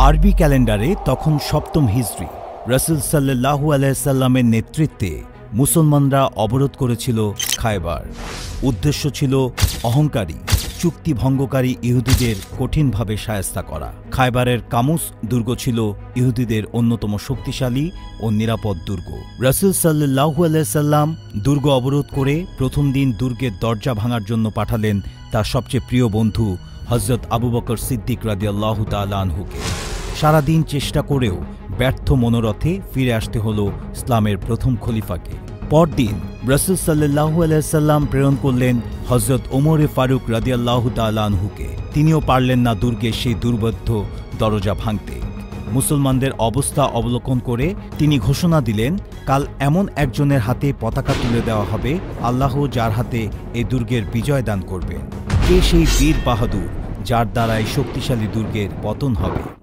আরবি ক্যালেন্ডারে তখন সপ্তম হিজরি। রাসূল সাল্লাল্লাহু আলাইহি সাল্লামের নেতৃত্বে মুসলমানরা অবরোধ করেছিল খায়বার। উদ্দেশ্য ছিল অহংকারী, চুক্তি ভঙ্গকারী ইহুদিদের কঠিনভাবে শায়েস্তা করা। খায়বারের কামুস দুর্গ ছিল ইহুদিদের অন্যতম শক্তিশালী ও নিরাপদ দুর্গ। রাসূল সাল্লাল্লাহু আলাইহি সাল্লাম দুর্গ অবরোধ করে প্রথম দিন দুর্গের দরজা ভাঙার জন্য পাঠালেন তার সবচেয়ে প্রিয় বন্ধু হযরত আবু বকর সিদ্দিক রাদিয়াল্লাহু তাআলা আনহুকে। সারাদিন চেষ্টা করেও ব্যর্থ মনোরথে ফিরে আসতে হল ইসলামের প্রথম খলিফাকে। পরদিন রাসূল সাল্লাল্লাহু আলাইহি সাল্লাম প্রেরণ করলেন হযরত ওমর ফারুক রাদিয়াল্লাহু তাআলা আনহুকে। তিনিও পারলেন না দুর্গের সেই দুর্বোধ্য দরজা ভাঙতে। মুসলমানদের অবস্থা অবলোকন করে তিনি ঘোষণা দিলেন, কাল এমন একজনের হাতে পতাকা তুলে দেওয়া হবে, আল্লাহ যার হাতে এই দুর্গের বিজয় দান করবেন। কে সেই বীর বাহাদুর যার দ্বারা এই শক্তিশালী দুর্গের পতন হবে।